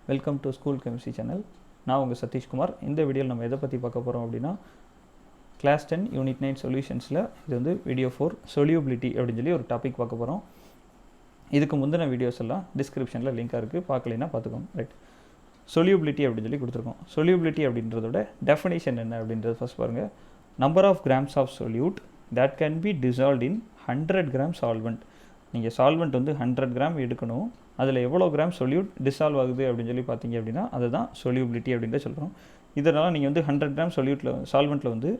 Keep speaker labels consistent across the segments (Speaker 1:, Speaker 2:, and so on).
Speaker 1: Welcome to school chemistry channel. நான் உங்கள் சதீஷ்குமார். இந்த வீடியோவில் நம்ம எதை பற்றி பார்க்க போகிறோம் அப்படின்னா, கிளாஸ் 10 யூனிட் 9 சொல்யூஷன்ஸில் இது வந்து வீடியோ 4 சொலியூபிலிட்டி அப்படின்னு சொல்லி ஒரு டாபிக் பார்க்க போகிறோம். இதுக்கு முந்தின வீடியோஸ் எல்லாம் டிஸ்கிரிப்ஷனில் லிங்காக இருக்குது, பார்க்கலைன்னா பார்த்துக்கோங்க. ரைட், சொலியூபிலிட்டி அப்படின்னு சொல்லி கொடுத்துருக்கோம். சொலியூபிலிட்டி அப்படின்றதோட டெஃபினேஷன் என்ன அப்படின்றது ஃபஸ்ட் பாருங்கள். Number of grams of solute that can be dissolved in 100 gram solvent. நீங்கள் சால்வெண்ட் வந்து 100 கிராம் எடுக்கணும், அதில் எவ்வளோ கிராம் சொல்யூட் டிசால்வ் ஆகுது அப்படின்னு சொல்லி பார்த்தீங்க அப்படின்னா அதுதான் சொலியூபிலிட்டி அப்படின்ற சொல்கிறோம். இதனால் நீங்கள் வந்து 100 கிராம் சால்வெண்ட்டில் வந்து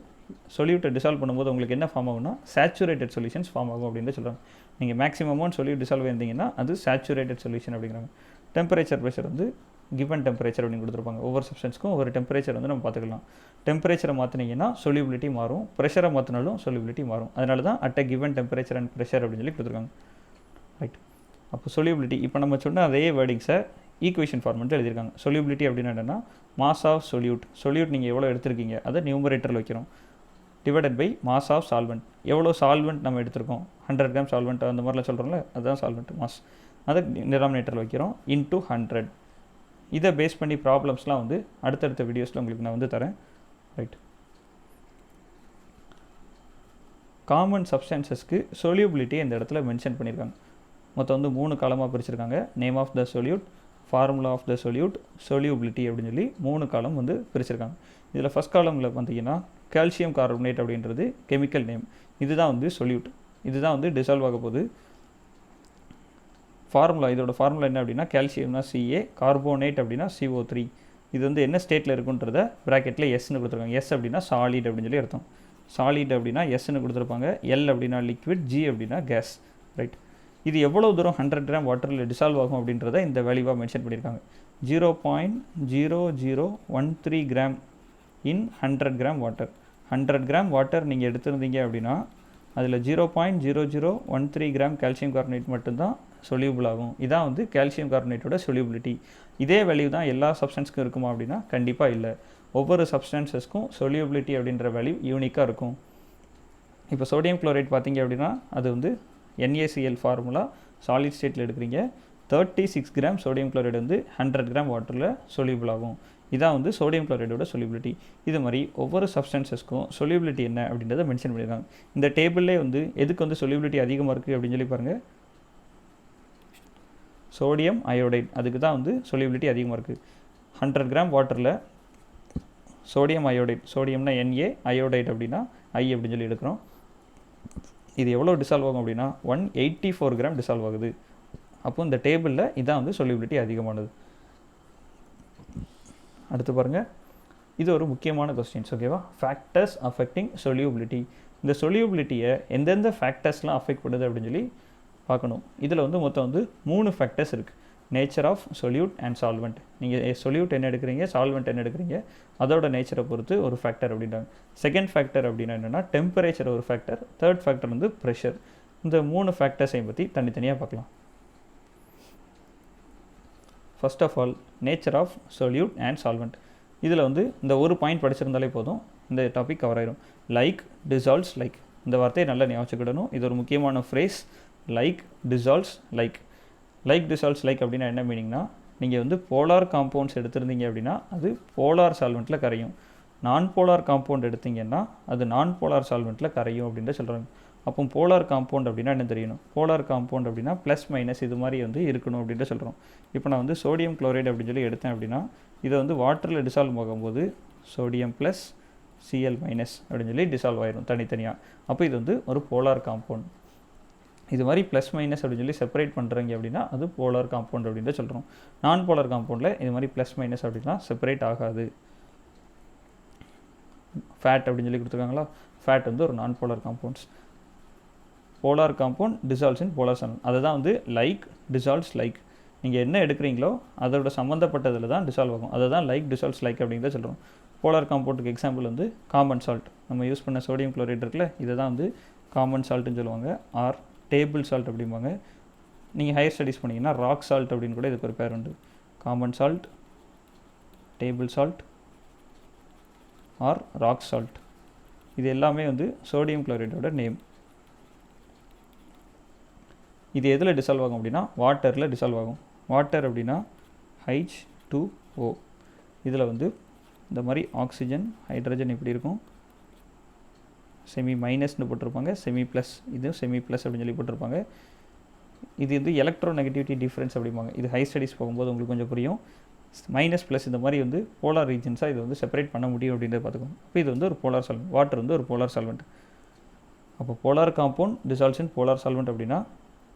Speaker 1: சொல்யூட்டை டிசால்வ் பண்ணும்போது உங்களுக்கு என்ன ஃபார்ம் ஆகும்னா சேச்சுரேட்டட் சொல்யூஷன்ஸ் ஃபார்ம் ஆகும் அப்படின்னு சொல்கிறாங்க. நீங்கள் மேக்ஸிமம் அமௌண்ட் சொல்யூட் டிசால்வ் இருந்தீங்கன்னா அது சேச்சுரேட்டட் சொல்யூஷன் அப்படிங்கிறாங்க. டெம்பரேச்சர் ப்ரெஷர் வந்து கிவன் டெம்பரேச்சர் அப்படின்னு கொடுத்துருப்பாங்க. ஒவ்வொரு சப்ஸ்டன்ஸ்க்கும் ஒவ்வொரு டெம்பரேச்சர் வந்து நம்ம பார்த்துக்கலாம். டெம்பரேச்சரை மாற்றினீங்கன்னா சொலியூபிலிட்டி மாறும், ப்ரெஷரை மாற்றினாலும் சொலியூபிலிட்டி மாறும். அதனால தான் at a given temperature and pressure அப்படின்னு சொல்லி கொடுத்துருக்காங்க. ரைட், அப்போ சொலியூபிலிட்டி இப்போ நம்ம சொன்ன அதே வேர்டிங்ஸை ஈக்குவேஷன் ஃபார்மெட்டில் எழுதியிருக்காங்க. சொலியூபிலிட்டி அப்படின்னா என்னென்னா மாஸ் ஆஃப் சொல்யூட் நீங்கள் எவ்வளோ எடுத்திருக்கீங்க அதை நியூமரேட்டரில் வைக்கிறோம், divided by mass of solvent. எவ்வளோ சால்வெண்ட் நம்ம எடுத்திருக்கோம், 100 கிராம் சால்வெண்ட் அந்த மாதிரிலாம் சொல்கிறோம்ல, அதுதான் சால்வெண்ட் மாஸ். அதை டினாமினேட்டரில் வைக்கிறோம் இன்டூ 100. இதை பேஸ் பண்ணி ப்ராப்ளம்ஸ்லாம் வந்து அடுத்தடுத்த வீடியோஸில் உங்களுக்கு நான் வந்து தரேன். ரைட், காமன் சப்ஸ்டன்சஸ்க்கு சொலியூபிலிட்டி இந்த இடத்துல மென்ஷன் பண்ணியிருக்காங்க. மொத்தம் வந்து 3 காலமாக பிரிச்சிருக்காங்க. Name of the solute, formula of the solute, solubility அப்படின்னு சொல்லி 3 காலம் வந்து பிரிச்சிருக்காங்க. இதில் ஃபஸ்ட் காலமில் பார்த்தீங்கன்னா கால்சியம் கார்பனேட் அப்படின்றது கெமிக்கல் நேம். இதுதான் வந்து சொல்யூட், இதுதான் வந்து டிசால்வ் ஆக போகுது. ஃபார்முலா, இதோட ஃபார்முலா என்ன அப்படின்னா கால்சியம்னா Ca, கார்போனேட் அப்படின்னா CO3. இது வந்து என்ன ஸ்டேட்டில் இருக்குன்றத ப்ராக்கெட்டில் எஸ்ன்னு கொடுத்துருக்காங்க. எஸ் அப்படின்னா சாலிட் அப்படின்னு சொல்லி அர்த்தம். சாலிட் அப்படின்னா எஸ்ன்னு கொடுத்துருப்பாங்க. எல் அப்படின்னா லிக்விட், ஜி அப்படின்னா கேஸ். ரைட், இது எவ்வளோ தூரம் 100 கிராம் வாட்டரில் டிசால்வ் ஆகும் அப்படின்றத இந்த வேல்யூவாக மென்ஷன் பண்ணியிருக்காங்க. 0.0013 கிராம் இன் 100 கிராம் வாட்டர். 100 கிராம் வாட்டர் நீங்கள் எடுத்திருந்தீங்க அப்படின்னா அதில் 0.0013 கிராம் கால்சியம் கார்பனேட் மட்டும்தான் சொலியூபிள் ஆகும். இதான் வந்து கால்சியம் கார்பனேட்டோட சொலியூபிலிட்டி. இதே வேல்யூ தான் எல்லா சப்ஸ்டன்ஸ்க்கும் இருக்குமா அப்படின்னா கண்டிப்பாக இல்லை. ஒவ்வொரு சப்ஸ்டன்சஸ்க்கும் சொலியூபிலிட்டி அப்படின்ற வேல்யூ யூனிக்காக இருக்கும். இப்போ சோடியம் குளோரைட் பார்த்தீங்க அப்படின்னா அது வந்து NaCl ஃபார்முலா சாலிட் ஸ்டேட்டில் எடுக்கிறீங்க. 36 கிராம் சோடியம் குளோரைடு வந்து 100 கிராம் வாட்டரில் சொலியூபிள் ஆகும். இதான் வந்து சோடியம் குளோரைடோட சொலியூபிலிட்டி. இது மாதிரி ஒவ்வொரு சப்ஸ்டன்சஸ்க்கும் சொலியூபிலிட்டி என்ன அப்படின்றத மென்ஷன் பண்ணியிருக்காங்க. இந்த டேபிள்லே வந்து எதுக்கு வந்து சொலியூபிலிட்டி அதிகமாக இருக்குது அப்படின்னு சொல்லி பாருங்கள். சோடியம் அயோடைட், அதுக்கு தான் வந்து சொலியூபிலிட்டி அதிகமாக இருக்குது. 100 கிராம் வாட்டரில் சோடியம் அயோடைட், சோடியம்னா Na, அயோடைட் அப்படின்னா I அப்படின்னு சொல்லி எடுக்கிறோம். இது எவ்வளோ டிசால்வ் ஆகும் அப்படின்னா 184 கிராம் டிசால்வ் ஆகுது. அப்போ இந்த டேபிளில் இதான் வந்து சொலியூபிலிட்டி அதிகமானது. அடுத்து பாருங்கள், இது ஒரு முக்கியமான கொஸ்டின்ஸ். ஓகேவா, ஃபேக்டர்ஸ் அஃபெக்டிங் சொலியூபிலிட்டி. இந்த சொலியூபிலிட்டியை எந்தெந்த ஃபேக்டர்ஸ்லாம் அஃபெக்ட் பண்ணுது அப்படின்னு சொல்லி பார்க்கணும். இதில் வந்து மொத்தம் வந்து 3 ஃபேக்டர்ஸ் இருக்குது. Nature of solute and solvent. நீங்கள் சொல்யூட் என்ன எடுக்கிறீங்க, சால்வெண்ட் என்ன எடுக்கிறீங்க, அதோட நேச்சரை பொறுத்து ஒரு ஃபேக்டர் அப்படின்றாங்க. செகண்ட் ஃபேக்டர் அப்படின்னா என்னென்னா டெம்பரேச்சர் ஒரு ஃபேக்டர். தேர்ட் ஃபேக்டர் வந்து ப்ரெஷர். இந்த 3 ஃபேக்டர்ஸையும் பற்றி தனித்தனியாக பார்க்கலாம். First of all nature of solute and solvent. இதில் வந்து இந்த ஒரு பாயிண்ட் படிச்சிருந்தாலே போதும், இந்த டாபிக் கவர் ஆயிரும். லைக் டிசால்வ்ஸ் லைக், இந்த வார்த்தையை நல்லா ஞாபகம். இது ஒரு முக்கியமான phrase. Like dissolves like. Like dissolves like அப்படின்னா என்ன மீனிங்னா, நீங்கள் வந்து போலார் காம்பவுண்ட்ஸ் எடுத்திருந்தீங்க அப்படின்னா அது போலார் சால்வெண்ட்டில் கரையும். நான் போலார் காம்பவுண்ட் எடுத்தீங்கன்னா அது நான் போலார் சால்வெண்ட்டில் கரையும் அப்படின்ட்டு சொல்கிறாங்க. அப்போ போலார் காம்பவுண்ட் அப்படின்னா என்ன தெரியணும். போலார் காம்பவுண்ட் அப்படின்னா ப்ளஸ் மைனஸ் இது மாதிரி வந்து இருக்கணும் அப்படின்ட்டு சொல்கிறோம். இப்போ நான் வந்து சோடியம் குளோரைடு அப்படின்னு சொல்லி எடுத்தேன் அப்படின்னா இதை வந்து வாட்டரில் டிசால்வ் ஆகும்போது சோடியம் ப்ளஸ் Cl மைனஸ் அப்படின்னு சொல்லி டிசால்வ் ஆயிடும் தனித்தனியாக. அப்போ இது வந்து ஒரு போலார் காம்பவுண்ட். இது மாதிரி ப்ளஸ் மைனஸ் அப்படின்னு சொல்லி செப்பரேட் பண்ணுறீங்க அப்படின்னா அது போலார் காம்பவுண்ட் அப்படின்ட்டு சொல்கிறோம். நான் போலார் காம்பவுண்டில் இது மாதிரி ப்ளஸ் மைனஸ் அப்படின்னா செப்பரேட் ஆகாது. ஃபேட் அப்படின்னு சொல்லி கொடுத்துருக்காங்களா, ஃபேட் வந்து ஒரு நான் polar compounds. Polar compound dissolves இன் போலார் சால்வெண்ட். அதை தான் வந்து லைக் டிசால்வ்ஸ் லைக். நீங்கள் என்ன எடுக்கிறீங்களோ அதோட சம்மந்தப்பட்டதில் தான் டிசால்வ் ஆகும். அதை தான் லைக் டிசால்வ்ஸ் லைக் அப்படிங்கிறத சொல்கிறோம். போலார் காம்பவுண்டுக்கு எக்ஸாம்பிள் வந்து காமன் சால்ட். நம்ம யூஸ் பண்ண சோடியம் குளோரைட் இருக்குல்ல, இதை தான் வந்து காமன் சால்ட்டுன்னு சொல்லுவாங்க. ஆர் டேபிள் சால்ட் அப்படிம்பாங்க. நீங்கள் ஹையர் ஸ்டடீஸ் பண்ணிங்கன்னா ராக் சால்ட் அப்படின்னு கூட இதுக்கு ஒரு பேர் உண்டு. Common salt, table salt or rock salt. இது எல்லாமே வந்து சோடியம் குளோரைடோட நேம். இது எதில் டிசால்வ் ஆகும் அப்படின்னா வாட்டரில் டிசால்வ் ஆகும். வாட்டர் அப்படின்னா H2 H2O. இதில் வந்து இந்த மாதிரி ஆக்சிஜன் ஹைட்ரஜன் இப்படி இருக்கும், செமி மைனஸ்னு போட்டிருப்பாங்க, செமி ப்ளஸ், இது செமி ப்ளஸ் அப்படின்னு சொல்லி போட்டிருப்பாங்க. இது வந்து எலக்ட்ரோ நெகட்டிவிட்டி டிஃப்ரென்ஸ் அப்படிம்பாங்க. இது ஹை ஸ்டடீஸ் போகும்போது உங்களுக்கு கொஞ்சம் புரியும். மைனஸ் ப்ளஸ் இந்த மாதிரி வந்து போலார் ரீஜன்ஸாக இது வந்து செப்பரேட் பண்ண முடியும் அப்படின்றத பார்த்துக்கோங்க. இப்போ இது வந்து ஒரு போலார் சால்வெண்ட், வாட்டர் வந்து ஒரு போலார் சால்வெண்ட். அப்போ போலார் காம்பவுண்ட் டிசால்வ்ஸ் இன் போலார் சால்வெண்ட் அப்படின்னா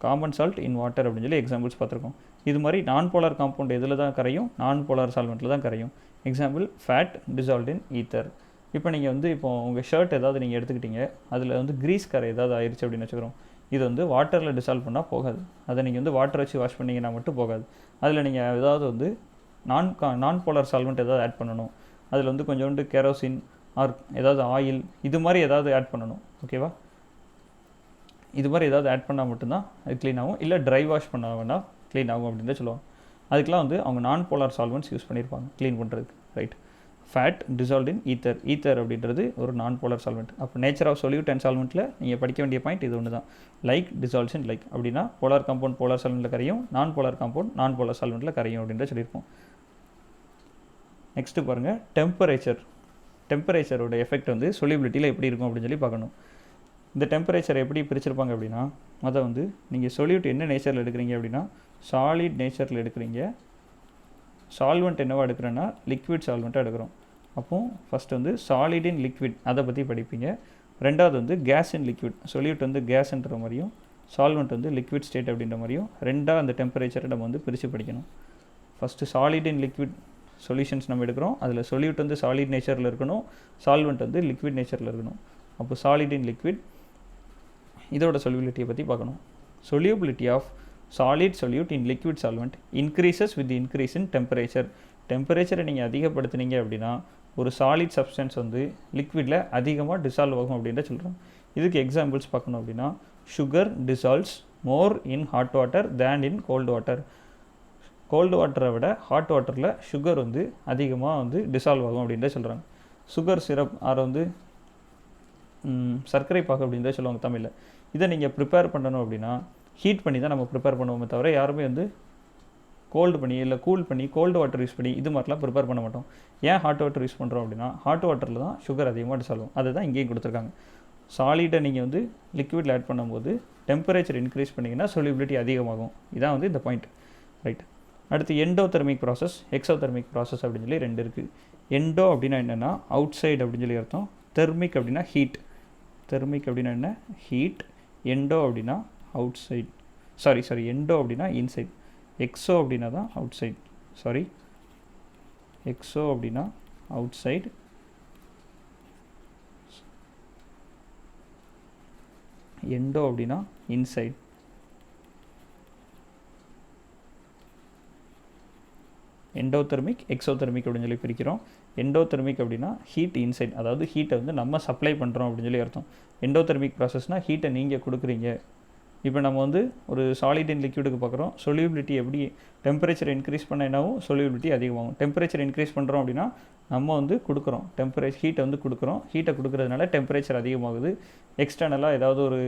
Speaker 1: காமன் சால்ட் இன் வாட்டர் அப்படின்னு சொல்லி எக்ஸாம்பிள்ஸ் பார்த்துருக்கோம். இது மாதிரி நான் போலார் காம்பவுண்ட் எதில் தான் கரையும், நான் போலார் சால்வெண்ட்டில் தான் கரையும். எக்ஸாம்பிள் ஃபேட் டிசால்வ்ட் இன் ஈத்தர். இப்போ நீங்கள் வந்து இப்போ உங்கள் ஷர்ட் ஏதாவது நீங்கள் எடுத்துக்கிட்டீங்க, அதில் வந்து கிரீஸ் கரை ஏதாவது ஆயிடுச்சு அப்படின்னு வச்சுக்கிறோம். இது வந்து வாட்டரில் டிசால்வ் பண்ணால் போகாது. அதை நீங்கள் வந்து வாட்டர் வச்சு வாஷ் பண்ணிங்கன்னா மட்டும் போகாது. அதில் நீங்கள் ஏதாவது வந்து நான் போலார் சால்வெண்ட் ஏதாவது ஆட் பண்ணணும். அதில் வந்து கொஞ்சோண்டு கெரோசின் ஆர் ஏதாவது ஆயில் இது மாதிரி ஏதாவது ஆட் பண்ணணும். ஓகேவா? இது மாதிரி ஏதாவது ஆட் பண்ணால் மட்டும்தான் அது க்ளீன் ஆகும். இல்லை ட்ரை வாஷ் பண்ண வேணால் க்ளீன் ஆகும் அப்படின்னு தான் சொல்லுவாங்க. அதுக்கெலாம் வந்து அவங்க நான் போலார் சால்வெண்ட்ஸ் யூஸ் பண்ணியிருப்பாங்க க்ளீன் பண்ணுறதுக்கு. ரைட். ஃபேட் டிசால்வ்ட் இன் ஈத்தர். ஈத்தர் அப்படின்றது ஒரு நான் போலார் சால்வெண்ட். அப்போ நேச்சர் ஆஃப் சொல்யூட் அண்ட் சால்வெண்ட்டில் நீங்கள் படிக்க வேண்டிய பாயிண்ட் இது ஒன்று தான். லைக் டிசால்வ்ஸ் இன் லைக் அப்படின்னா போலார் காம்பவுண்ட் போலார் சால்வெண்ட்டில் கரையும், non polar compound non polar சால்வெண்ட்டில் கரையும் அப்படின்ற சொல்லியிருப்போம். நெக்ஸ்ட்டு பாருங்கள், டெம்பரேச்சர். டெம்பரேச்சரோட எஃபெக்ட் வந்து சொல்யூபிலிட்டியில் எப்படி இருக்கும் அப்படின்னு சொல்லி பார்க்கணும். இந்த டெம்பரேச்சரை எப்படி பிரிச்சிருப்பாங்க அப்படின்னா, அதை வந்து நீங்கள் சொல்யூட் என்ன நேச்சரில் எடுக்கிறீங்க அப்படின்னா சாலிட் நேச்சரில் எடுக்கிறீங்க. சால்வெண்ட் என்னவா எடுக்கிறேன்னா லிக்விட் சால்வெண்ட்டாக எடுக்கிறோம். அப்போது ஃபஸ்ட்டு வந்து சாலிட் இன் லிக்விட் அதை பற்றி படிப்பீங்க. ரெண்டாவது வந்து கேஸ் இன் லிக்விட், சொல்யூட் வந்து கேஸ்ன்ற மாதிரியும் சால்வெண்ட் வந்து லிக்விட் ஸ்டேட் அப்படின்ற மாதிரியும் ரெண்டாக அந்த டெம்பரேச்சரை நம்ம வந்து பிரித்து படிக்கணும். First solid in liquid solutions நம்ம எடுக்கிறோம். அதில் சொல்யூட் வந்து சாலிட் நேச்சரில் இருக்கணும், சால்வெண்ட் வந்து லிக்விட் நேச்சரில் இருக்கணும். அப்போ சாலிட் இன் லிக்விட் இதோட சொல்யூபிலிட்டியை பற்றி பார்க்கணும். Solubility of solid solute in liquid solvent increases with increase in temperature. டெம்பரேச்சரை நீங்கள் அதிகப்படுத்துனீங்க அப்படின்னா ஒரு சாலிட் சப்ஸ்டன்ஸ் வந்து லிக்விடில் அதிகமாக டிசால்வ் ஆகும் அப்படின்ற சொல்கிறோம். இதுக்கு எக்ஸாம்பிள்ஸ் பார்க்கணும் அப்படின்னா sugar dissolves more in hot water than in cold water. Cold வாட்டரை விட ஹாட் வாட்டரில் சுகர் வந்து அதிகமாக வந்து டிசால்வ் ஆகும் அப்படின்றத சொல்கிறாங்க. சுகர் சிரப் ஆரை வந்து சர்க்கரை பாகு அப்படின்றத சொல்லுவாங்க தமிழில். இதை நீங்கள் ப்ரிப்பேர் பண்ணணும் அப்படின்னா ஹீட் பண்ணி தான் நம்ம ப்ரிப்பேர் பண்ணுவோமே தவிர யாருமே வந்து கோல்டு பண்ணி இல்லை கூல் பண்ணி கோல்டு வாட்டர் யூஸ் பண்ணி இது மாதிரிலாம் ப்ரிப்பேர் பண்ண மாட்டோம். ஏன் ஹாட் வாட்டர் யூஸ் பண்ணுறோம் அப்படின்னா ஹாட் வாட்டரில் தான் சுகர் அதிகமாக டிசால்வ் ஆகும். அதுதான் இங்கேயும் கொடுத்துருக்காங்க. சாலிடை நீங்கள் வந்து லிக்விடில் ஆட் பண்ணும்போது டெம்பரேச்சர் இன்க்ரீஸ் பண்ணிங்கன்னா சொல்யூபிலிட்டி அதிகமாகும். இதான் வந்து இந்த பாயிண்ட். ரைட். அடுத்து எண்டோதெர்மிக் ப்ராசஸ், எக்ஸோதெர்மிக் ப்ராசஸ் அப்படின்னு சொல்லி ரெண்டு இருக்குது. எண்டோ அப்படின்னா என்னென்னா அவுட் சைடு அப்படின்னு சொல்லி அர்த்தம். தெர்மிக் அப்படின்னா ஹீட். தெர்மிக் அப்படின்னா என்ன? ஹீட். எண்டோ அப்படின்னா அவுட் சைட். சாரி எண்டோ அப்படின்னா இன்சைட். எக்ஸோ அப்படின்னா தான் அவுட் சைட். எக்ஸோ அப்படின்னா அவுட் சைடு, எண்டோ அப்படின்னா இன்சைட். எண்டோதெர்மிக் எக்ஸோதெர்மிக் அப்படின்னு சொல்லி பிரிக்கிறோம். எண்டோதெர்மிக் அப்படின்னா ஹீட் இன்சைட், அதாவது ஹீட்டை வந்து நம்ம சப்ளை பண்ணுறோம் அப்படின்னு சொல்லி அர்த்தம். எண்டோதெர்மிக் ப்ராசஸ்னால் ஹீட்டை நீங்கள் கொடுக்குறீங்க. இப்போ நம்ம வந்து ஒரு சாலிட் அண்ட் லிக்விடுக்கு பார்க்குறோம். சொல்யூபிலிட்டி எப்படி டெம்பரேச்சர் இன்க்ரீஸ் பண்ண என்னாகும், சொல்யூபிலிட்டி அதிகமாகும். டெம்பரேச்சர் இன்க்ரீஸ் பண்ணுறோம் அப்படின்னா நம்ம வந்து கொடுக்குறோம் ஹீட்டை வந்து கொடுக்குறோம். ஹீட்டை கொடுக்குறதுனால டெம்பரேச்சர் அதிகமாகுது. எக்ஸ்டர்னலாக ஏதாவது ஒரு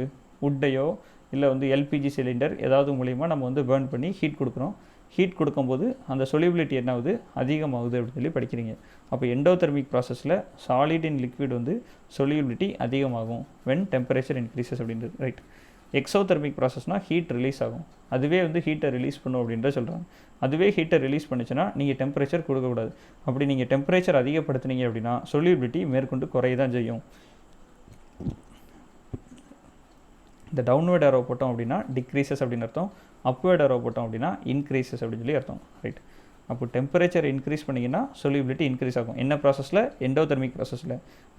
Speaker 1: வுட்டையோ இல்லை வந்து எல்பிஜி சிலிண்டர் ஏதாவது மூலிமா நம்ம வந்து பேர்ன் பண்ணி ஹீட் கொடுக்குறோம். ஹீட் கொடுக்கும்போது அந்த சொல்யூபிலிட்டி என்ன ஆகுது, அதிகமாகுது அப்படின்னு சொல்லி படிக்கிறீங்க. அப்போ எண்டோதெர்மிக் ப்ராசஸில் சாலிட் இன் லிக்விட் வந்து சொல்யூபிலிட்டி அதிகமாகும் வென் டெம்பரேச்சர் இன்க்ரீசஸ் அப்படின்றது. ரைட். எக்ஸோதெர்மிக் ப்ராசஸ்னால் ஹீட் ரிலீஸ் ஆகும். அதுவே வந்து ஹீட்டை ரிலீஸ் பண்ணும் அப்படின்ற சொல்கிறாங்க. அதுவே ஹீட்டை ரிலீஸ் பண்ணிச்சுன்னா நீங்கள் டெம்பரேச்சர் கொடுக்கக்கூடாது. அப்படி நீங்கள் டெம்பரேச்சர் அதிகப்படுத்துனீங்க அப்படின்னா சொல்யூபிலிட்டி மேற்கொண்டு குறையதான் செய்யும். இந்த டவுன்வேர்ட் ஏரோ போட்டோம் அப்படின்னா டிக்ரீசஸ் அப்படின்னு அர்த்தம். அப்வேர்ட் ஏரோ போட்டோம் அப்படின்னா இன்க்ரீசஸ் அப்படின்னு சொல்லி அர்த்தம். ரைட். அப்போ டெம்பரேச்சர் இன்க்ரீஸ் பண்ணிங்கன்னா சொல்யூபிலிட்டி இன்க்ரீஸ் ஆகும். என்ன ப்ராசஸில்? எண்டோதெர்மிக் ப்ராசஸில்.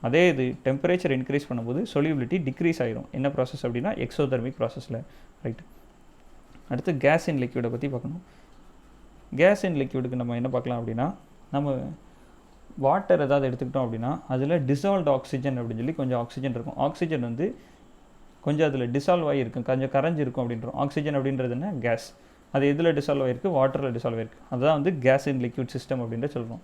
Speaker 1: அதே இது டெம்பரேச்சர் இன்க்ரீஸ் பண்ணும்போது சொல்யூபிலிட்டி டிக்ரீஸ் ஆகிடும். என்ன ப்ராசஸ் அப்படின்னா எக்ஸோதெர்மிக் ப்ராசஸில். ரைட். அடுத்து கேஸ் இன் லிக்விடை பற்றி பார்க்கணும். கேஸ் இன் லிக்விடுக்கு நம்ம என்ன பார்க்கலாம் அப்படின்னா, நம்ம வாட்டர் ஏதாவது எடுத்துக்கிட்டோம் அப்படின்னா அதில் டிசால்வ்டு ஆக்சிஜன் அப்படின்னு சொல்லி கொஞ்சம் ஆக்சிஜன் இருக்கும். ஆக்சிஜன் வந்து கொஞ்சம் அதில் டிசால்வ் ஆகியிருக்கும், கொஞ்சம் கரைஞ்சிருக்கும் அப்படின்றோம். ஆக்சிஜன் அப்படின்றது என்ன? கேஸ். அது எதில் டிசால்வ் ஆகிருக்கு? வாட்டரில் டிசால்வ் ஆகிருக்கு. அதுதான் வந்து கேஸ் இன் லிக்விட் சிஸ்டம் அப்படின்ற சொல்கிறோம்.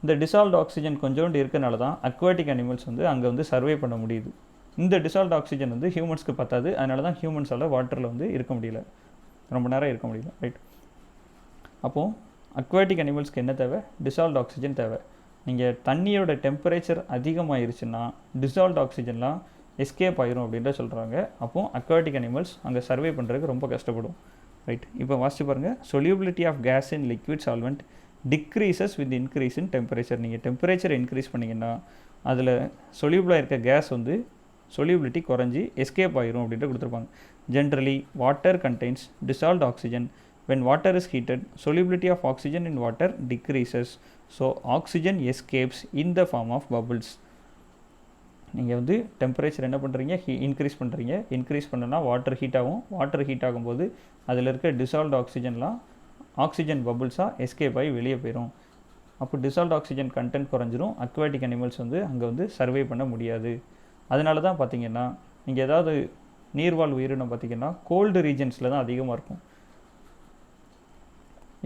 Speaker 1: இந்த டிசால்வ்டு ஆக்சிஜன் கொஞ்சோண்டு இருக்கனால தான் அக்வாட்டிக் அனிமல்ஸ் வந்து அங்கே வந்து சர்வே பண்ண முடியுது. இந்த டிசால்வ்டு ஆக்சிஜன் வந்து ஹியூமன்ஸ்க்கு பத்தாது. அதனால தான் ஹியூமன்ஸால் வாட்டரில் வந்து இருக்க முடியல, ரொம்ப நேரம் இருக்க முடியல. ரைட். அப்போது அக்வாட்டிக் அனிமல்ஸ்க்கு என்ன தேவை? டிசால்வ்ட் ஆக்சிஜன் தேவை. நீங்கள் தண்ணியோட டெம்பரேச்சர் அதிகமாகிருச்சுன்னா டிசால்வ்ட் ஆக்சிஜன்லாம் எஸ்கேப் ஆயிரும் அப்படின்ற சொல்கிறாங்க. அப்போது அக்வாட்டிக் அனிமல்ஸ் அங்கே சர்வே பண்ணுறதுக்கு ரொம்ப கஷ்டப்படும். ரைட், இப்போ வாசிச்சு பாருங்கள். Solubility of gas in liquid solvent decreases with increase in temperature. நீங்கள் டெம்பரேச்சர் இன்க்ரீஸ் பண்ணிங்கன்னா அதில் சொல்யூபிளாக இருக்க கேஸ் வந்து சொல்யூபிலிட்டி குறைஞ்சி எஸ்கேப் ஆயிரும் அப்படின்ட்டு கொடுத்துருப்பாங்க. Generally water contains dissolved oxygen. when water is heated, solubility of oxygen in water decreases, so oxygen escapes in the form of bubbles. நீங்கள் வந்து டெம்பரேச்சர் என்ன பண்ணுறீங்க? இன்க்ரீஸ் பண்ணுறீங்க. இன்க்ரீஸ் பண்ணனா வாட்டர் ஹீட் ஆகும். வாட்டர் ஹீட் ஆகும்போது அதில் இருக்க டிசால்வ்ட் ஆக்சிஜன்லாம் ஆக்சிஜன் பபுள்ஸாக எஸ்கேப் ஆகி வெளியே போயிடும். அப்போ டிசால்வ்ட் ஆக்சிஜன் கண்டென்ட் குறைஞ்சிரும். அக்வாட்டிக் அனிமல்ஸ் வந்து அங்கே வந்து சர்வே பண்ண முடியாது. அதனால தான் பார்த்தீங்கன்னா நீங்கள் ஏதாவது நீர்வாழ் உயிரினம் பார்த்திங்கன்னா கோல்டு ரீஜன்ஸில் தான் அதிகமாக இருக்கும்.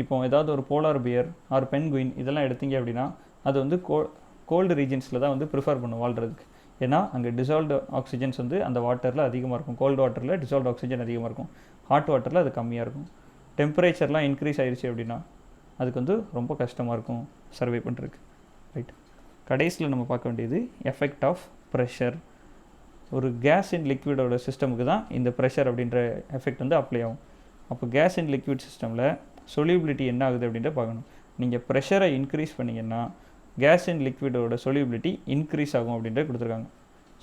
Speaker 1: இப்போ ஏதாவது ஒரு போலார் பியர் ஆர் பென்குயின் இதெல்லாம் எடுத்தீங்க அப்படின்னா அது வந்து கோல்டு ரீஜன்ஸில் தான் வந்து ப்ரிஃபர் பண்ணும் வாழ்கிறதுக்கு. ஏன்னா அங்கே டிசால்வ்டு ஆக்சிஜன்ஸ் வந்து அந்த வாட்டரில் அதிகமாக இருக்கும். கோல்டு வாட்டரில் டிசால்வ்டு ஆக்சிஜன் அதிகமாக இருக்கும். ஹாட் வாட்டரில் அது கம்மியாக இருக்கும். டெம்பரேச்சர்லாம் இன்க்ரீஸ் ஆயிடுச்சு அப்படின்னா அதுக்கு வந்து ரொம்ப கஷ்டமாக இருக்கும் சர்வே பண்ணுறதுக்கு. ரைட், கடைசியில் நம்ம பார்க்க வேண்டியது எஃபெக்ட் ஆஃப் ப்ரெஷர். ஒரு கேஸ் இன் லிக்விடோட சிஸ்டமுக்கு தான் இந்த ப்ரெஷர் அப்படின்ற எஃபெக்ட் வந்து அப்ளை ஆகும். அப்போ கேஸ் இன் லிக்விட் சிஸ்டமில் சொல்யூபிலிட்டி என்ன ஆகுது அப்படின்ட்டு பார்க்கணும். நீங்கள் ப்ரெஷரை இன்க்ரீஸ் பண்ணிங்கன்னா கேஸ் இன் லிக்விடோட சொல்யூபிலிட்டி இன்க்ரீஸ் ஆகும் அப்படின்ட்டு கொடுத்துருக்காங்க.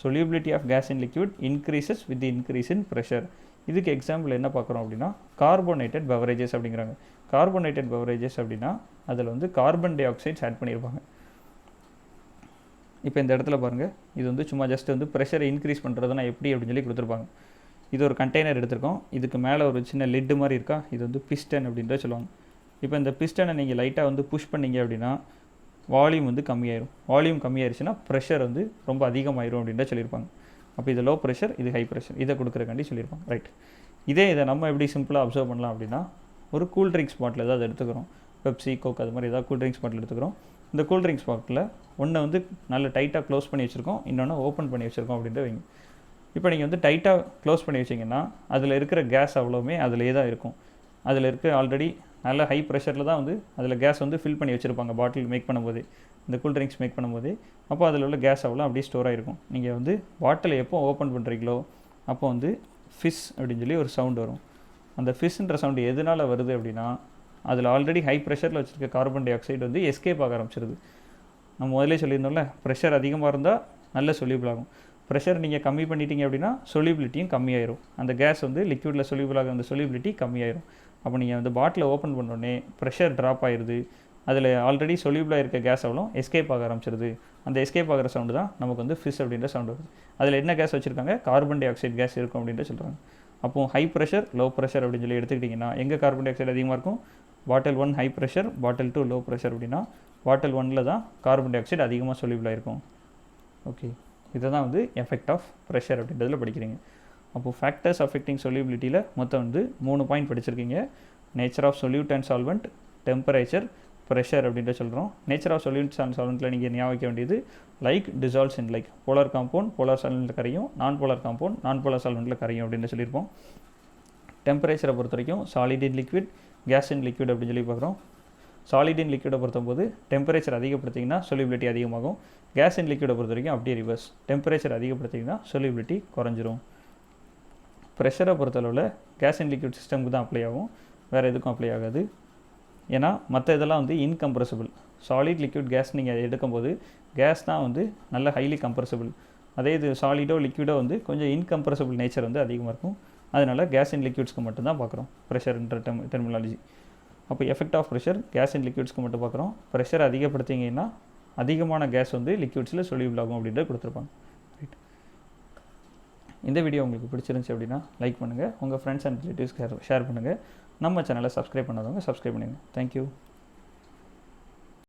Speaker 1: Solubility of gas in liquid increases with increase in pressure. இதுக்கு எக்ஸாம்பிள் என்ன பார்க்குறோம் அப்படின்னா கார்போனேட்டட் பெவரேஜஸ் அப்படிங்கிறாங்க. கார்போனேட்டட் பெவரேஜஸ் அப்படின்னா அதில் வந்து கார்பன் டை ஆக்சைட்ஸ் ஆட் பண்ணியிருப்பாங்க. இப்போ இந்த இடத்துல பாருங்கள், இது வந்து சும்மா ஜஸ்ட் வந்து ப்ரெஷரை இன்க்ரீஸ் பண்ணுறதுனா எப்படி அப்படின்னு சொல்லி கொடுத்துருப்பாங்க. இது ஒரு கண்டெய்னர் எடுத்திருக்கோம். இதுக்கு மேலே ஒரு சின்ன லிட்டு மாதிரி இருக்கா, இது வந்து பிஸ்டன் அப்படின்ற சொல்லுவாங்க. இப்போ இந்த பிஸ்டனை நீங்கள் லைட்டாக வந்து புஷ் பண்ணிங்க அப்படின்னா வால்யூம் வந்து கம்மியாயிரும். வால்யூம் கம்மியாயிருச்சுன்னா ப்ரெஷர் வந்து ரொம்ப அதிகமாயிரும் அப்படின்ற சொல்லியிருப்பாங்க. அப்போ இது லோ ப்ரெஷர், இது ஹை ப்ரெஷர், இதை கொடுக்குறக்காண்டி சொல்லியிருப்பாங்க. ரைட், இதை நம்ம எப்படி சிம்பிளாக அப்சர்வ் பண்ணலாம் அப்படின்னா ஒரு கூல் ட்ரிங்க்ஸ் பாட்டில் ஏதாவது எடுத்துக்கிறோம். பெப்சி, கோக் அது மாதிரி ஏதாவது கூல் ட்ரிங்க்ஸ் பாட்டில் எடுத்துக்கிறோம். இந்த கூல் ட்ரிங்க்ஸ் பாட்டில் ஒன்றை வந்து நல்ல டைட்டாக க்ளோஸ் பண்ணி வச்சுருக்கோம், இன்னொன்று ஓப்பன் பண்ணி வச்சுருக்கோம் அப்படின்ட்டு வைங்க. இப்போ நீங்கள் வந்து டைட்டாக க்ளோஸ் பண்ணி வச்சிங்கன்னா அதில் இருக்கிற கேஸ் அவ்வளோவுமே அதிலே தான் இருக்கும். அதில் இருக்க ஆல்ரெடி நல்ல ஹை ப்ரெஷரில் தான் வந்து அதில் கேஸ் வந்து ஃபில் பண்ணி வச்சுருப்பாங்க பாட்டில் மேக் பண்ணும்போது, இந்த கூல் ட்ரிங்க்ஸ் மேக் பண்ணும்போது. அப்போ அதில் உள்ள கேஸ் அவ்வளோ அப்படியே ஸ்டோர் ஆகிருக்கும். நீங்கள் வந்து பாட்டிலை எப்போ ஓப்பன் பண்ணுறீங்களோ அப்போ வந்து ஃபிஷ் அப்படின்னு சொல்லி ஒரு சவுண்ட் வரும். அந்த ஃபிஷ்ன்ற சவுண்டு எதனால் வருது அப்படின்னா அதில் ஆல்ரெடி ஹை ப்ரெஷரில் வச்சுருக்க கார்பன் டை ஆக்சைடு வந்து எஸ்கேப் ஆக ஆரம்பிச்சிருது. நம்ம முதலே சொல்லியிருந்தோம்ல, ப்ரெஷர் அதிகமாக இருந்தால் நல்ல சொல்யூபிள் ஆகும். ப்ரெஷர் நீங்கள் கம்மி பண்ணிட்டீங்க அப்படின்னா சொல்யூபிலிட்டியும் கம்மியாயிரும். அந்த கேஸ் வந்து லிக்விடில் சொல்யூபிளாக அந்த சொல்யூபிலிட்டி கம்மியாயிரும். அப்போ நீங்கள் அந்த பாட்டிலை ஓப்பன் பண்ணோடனே ப்ரெஷர் ட்ராப் ஆயிடுது. அதில் ஆல்ரெடி சொல்யூபிளாக இருக்க கேஸ் அவ்வளோ எஸ்கேப் ஆக ஆரம்பிச்சிருது. அந்த எஸ்கேப் ஆகிற சவுண்டு தான் நமக்கு வந்து ஃபிஷ் அப்படின்ற சவுண்டு வருது. அதில் என்ன கேஸ் வச்சுருக்காங்க? கார்பன் டை ஆக்சைடு கேஸ் இருக்கும் அப்படின்ட்டு சொல்கிறாங்க. அப்போது ஹை ப்ரெஷர், லோ ப்ரெஷர் அப்படின்னு சொல்லி எடுத்துக்கிட்டிங்கன்னா எங்கே கார்பன் டை ஆக்சைடு அதிகமாக இருக்கும்? பாட்டில் 1 ஹை ப்ரெஷர், பாட்டில் 2 லோ ப்ரெஷர் அப்படின்னா பாட்டில் 1 தான் கார்பன் டை ஆக்சைடு அதிகமாக சொல்யூபிளாக இருக்கும். ஓகே, இதை தான் வந்து எஃபெக்ட் ஆஃப் ப்ரெஷர் அப்படின்றதுல படிக்கிறீங்க. அப்போது ஃபேக்டர்ஸ் அஃபெக்டிங் சொல்யூபிலிட்டியில் மொத்தம் வந்து 3 பாயிண்ட் படிச்சிருக்கீங்க. Nature of solute and solvent, temperature, pressure அப்படின்ட்டு சொல்கிறோம். நேச்சர் ஆஃப் சொல்யூட்ஸ் அண்ட் சால்வெண்ட்டில் நீங்கள் ஞாபகம் வைக்க வேண்டியது like dissolves in like. Polar compound polar சால்வெண்ட்டில் கரையும், non polar compound non polar சால்வெண்ட்டில் கரையும் அப்படின்னு சொல்லியிருப்போம். டெம்பரேச்சரை பொறுத்த வரைக்கும் solid in liquid, gas in liquid அப்படின்னு சொல்லி பார்க்குறோம். சாலிட் இன் லிக்விடை பொறுத்தம்போது டெம்பரேச்சர் அதிகப்படுத்திங்கன்னா சொல்யூபிலிட்டி அதிகமாகும். கேஸ் இன் லிக்விடை பொறுத்த வரைக்கும் அப்படியே ரிவர்ஸ், டெம்பரேச்சர் அதிகப்படுத்திங்கன்னா சொல்யூபிலிட்டி குறைஞ்சிரும். ப்ரெஷரை பொறுத்தளவில் கேஸ் இன் லிக்விட் சிஸ்டமுக்கு தான் அப்ளை ஆகும், வேறு எதுக்கும் அப்ளை ஆகாது. ஏன்னா மற்ற இதெல்லாம் வந்து இன்கம்ப்ரெசிபிள். சாலிட் லிக்விட் கேஸ் நீங்கள் எடுக்கும்போது கேஸ் தான் வந்து நல்ல ஹைலி கம்ப்ரெசிபிள். அதே இது சாலிடோ லிக்விடோ வந்து கொஞ்சம் இன்கம்ப்ரெசிபிள் நேச்சர் வந்து அதிகமாக இருக்கும். அதனால் கேஸ் இன் லிக்விட்ஸ்க்கு மட்டும்தான் பார்க்குறோம் ப்ரெஷர்ன்ற டெர்மினாலஜி. அப்போ எஃபெக்ட் ஆஃப் ப்ரெஷர் கேஸ் இன் லிக்விட்ஸ்க்கு மட்டும் பார்க்குறோம். ப்ரெஷர் அதிகப்படுத்திங்கன்னா அதிகமான கேஸ் வந்து லிக்விட்ஸில் சொல்யூபிள் ஆகும் அப்படின்ட்டு கொடுத்துருப்பாங்க. ரைட், இந்த வீடியோ உங்களுக்கு பிடிச்சிருந்துச்சி அப்படின்னா லைக் பண்ணுங்கள், உங்கள் ஃப்ரெண்ட்ஸ் அண்ட் ரிலேட்டிவ்ஸ்க்கு ஷேர் பண்ணுங்கள். நம்ம சேனலை சப்ஸ்கிரைப் பண்ணாதவங்க சப்ஸ்கிரைப் பண்ணுங்கள். தேங்க்யூ.